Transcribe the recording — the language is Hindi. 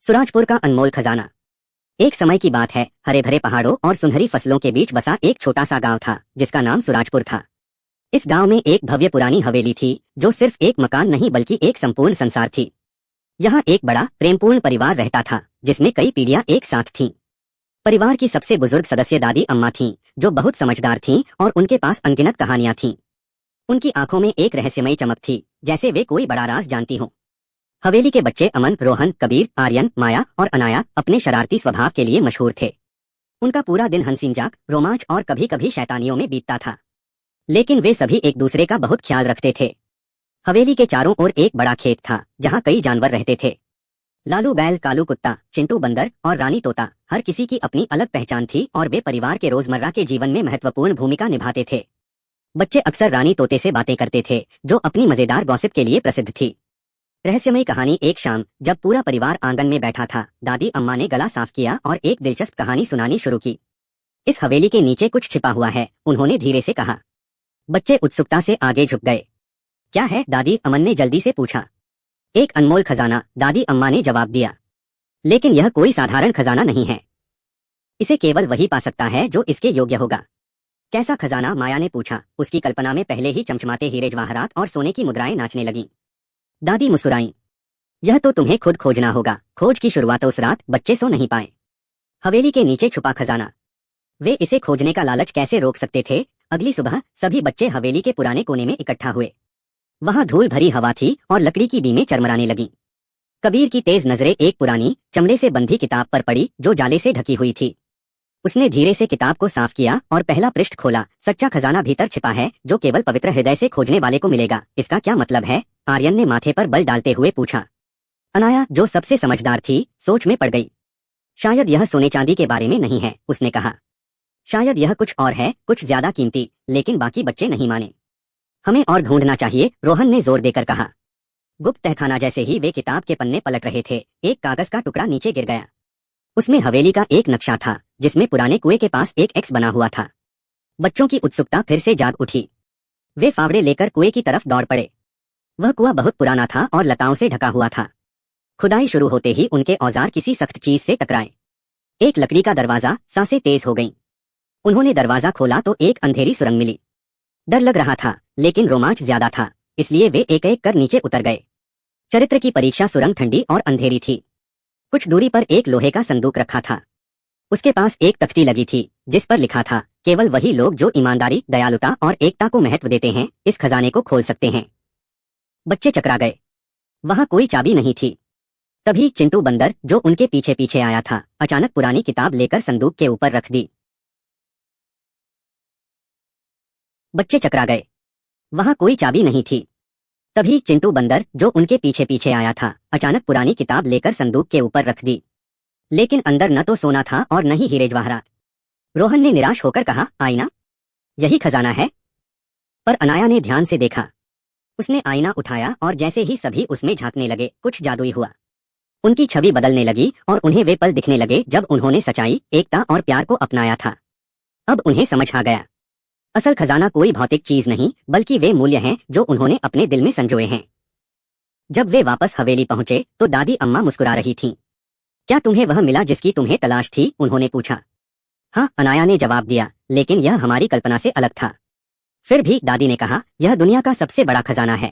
सुराजपुर का अनमोल खजाना। एक समय की बात है, हरे भरे पहाड़ों और सुनहरी फसलों के बीच बसा एक छोटा सा गांव था जिसका नाम सुराजपुर था। इस गांव में एक भव्य पुरानी हवेली थी जो सिर्फ एक मकान नहीं बल्कि एक संपूर्ण संसार थी। यहाँ एक बड़ा प्रेमपूर्ण परिवार रहता था जिसमें कई पीढ़ियां एक साथ थीं। परिवार की सबसे बुजुर्ग सदस्य दादी अम्मा थीं, जो बहुत समझदार थीं और उनके पास अनगिनत कहानियां थीं। उनकी आंखों में एक रहस्यमयी चमक थी, जैसे वे कोई बड़ा राज जानती हों। हवेली के बच्चे अमन, रोहन, कबीर, आर्यन, माया और अनाया अपने शरारती स्वभाव के लिए मशहूर थे। उनका पूरा दिन हंसी मजाक, रोमांच और कभी कभी शैतानियों में बीतता था, लेकिन वे सभी एक दूसरे का बहुत ख्याल रखते थे। हवेली के चारों ओर एक बड़ा खेत था जहाँ कई जानवर रहते थे। लालू बैल, कालू कुत्ता, चिंटू बंदर और रानी तोता, हर किसी की अपनी अलग पहचान थी और वे परिवार के रोजमर्रा के जीवन में महत्वपूर्ण भूमिका निभाते थे। बच्चे अक्सर रानी तोते से बातें करते थे, जो अपनी मजेदार गॉसिप के लिए प्रसिद्ध थी। रहस्यमयी कहानी। एक शाम जब पूरा परिवार आंगन में बैठा था, दादी अम्मा ने गला साफ किया और एक दिलचस्प कहानी सुनानी शुरू की। इस हवेली के नीचे कुछ छिपा हुआ है, उन्होंने धीरे से कहा। बच्चे उत्सुकता से आगे झुक गए। क्या है, दादी अमन ने जल्दी से पूछा। एक अनमोल खजाना, दादी अम्मा ने जवाब दिया। लेकिन यह कोई साधारण खजाना नहीं है। इसे केवल वही पा सकता है जो इसके योग्य होगा। कैसा खजाना, माया ने पूछा। उसकी कल्पना में पहले ही चमचमाते हीरे जवाहरात और सोने की मुद्राएं नाचने लगीं। दादी मुस्कुराई। यह तो तुम्हें खुद खोजना होगा। खोज की शुरुआत उस रात बच्चे सो नहीं पाए। हवेली के नीचे छुपा खजाना, वे इसे खोजने का लालच कैसे रोक सकते थे। अगली सुबह सभी बच्चे हवेली के पुराने कोने में इकट्ठा हुए। वहां धूल भरी हवा थी और लकड़ी की बीमें चरमराने लगीं। कबीर की तेज नजरें एक पुरानी चमड़े से बंधी किताब पर पड़ी जो जाले से ढकी हुई थी। उसने धीरे से किताब को साफ किया और पहला पृष्ठ खोला। सच्चा खजाना भीतर छिपा है, जो केवल पवित्र हृदय से खोजने वाले को मिलेगा। इसका क्या मतलब है, आर्यन ने माथे पर बल डालते हुए पूछा। अनाया, जो सबसे समझदार थी, सोच में पड़ गई। शायद यह सोने चांदी के बारे में नहीं है, उसने कहा। शायद यह कुछ और है, कुछ ज्यादा कीमती। लेकिन बाकी बच्चे नहीं माने। हमें और ढूंढना चाहिए, रोहन ने जोर देकर कहा। गुप्त तहखाना। जैसे ही वे किताब के पन्ने पलट रहे थे, एक कागज का टुकड़ा नीचे गिर गया। उसमें हवेली का एक नक्शा था, जिसमें पुराने कुएं के पास एक एक्स बना हुआ था। बच्चों की उत्सुकता फिर से जाग उठी। वे फावड़े लेकर कुएं की तरफ दौड़ पड़े। वह कुआं बहुत पुराना था और लताओं से ढका हुआ था। खुदाई शुरू होते ही उनके औजार किसी सख्त चीज से टकराए। एक लकड़ी का दरवाजा। सांसें तेज हो गईं। उन्होंने दरवाजा खोला तो एक अंधेरी सुरंग मिली। डर लग रहा था, लेकिन रोमांच ज्यादा था, इसलिए वे एक एक कर नीचे उतर गए। चरित्र की परीक्षा। सुरंग ठंडी और अंधेरी थी। कुछ दूरी पर एक लोहे का संदूक रखा था। उसके पास एक तख्ती लगी थी जिस पर लिखा था, केवल वही लोग जो ईमानदारी, दयालुता और एकता को महत्व देते हैं, इस खजाने को खोल सकते हैं। बच्चे चकरा गए। वहां कोई चाबी नहीं थी। तभी चिंटू बंदर, जो उनके पीछे पीछे आया था, अचानक पुरानी किताब लेकर संदूक के ऊपर रख दी। बच्चे चकरा गए। वहां कोई चाबी नहीं थी। तभी चिंटू बंदर, जो उनके पीछे पीछे आया था, अचानक पुरानी किताब लेकर संदूक के ऊपर रख दी। लेकिन अंदर न तो सोना था और न ही हीरे जवाहरात। रोहन ने निराश होकर कहा, आईना, यही खजाना है। पर अनाया ने ध्यान से देखा। उसने आईना उठाया और जैसे ही सभी उसमें झांकने लगे, कुछ जादुई हुआ। उनकी छवि बदलने लगी और उन्हें वे पल दिखने लगे जब उन्होंने सच्चाई, एकता और प्यार को अपनाया था। अब उन्हें समझ आ गया, असल खजाना कोई भौतिक चीज नहीं, बल्कि वे मूल्य हैं जो उन्होंने अपने दिल में संजोए हैं। जब वे वापस हवेली पहुंचे तो दादी अम्मा मुस्कुरा रही थीं। क्या तुम्हें वह मिला जिसकी तुम्हें तलाश थी, उन्होंने पूछा। हाँ, अनाया ने जवाब दिया, लेकिन यह हमारी कल्पना से अलग था। फिर भी, दादी ने कहा, यह दुनिया का सबसे बड़ा खजाना है।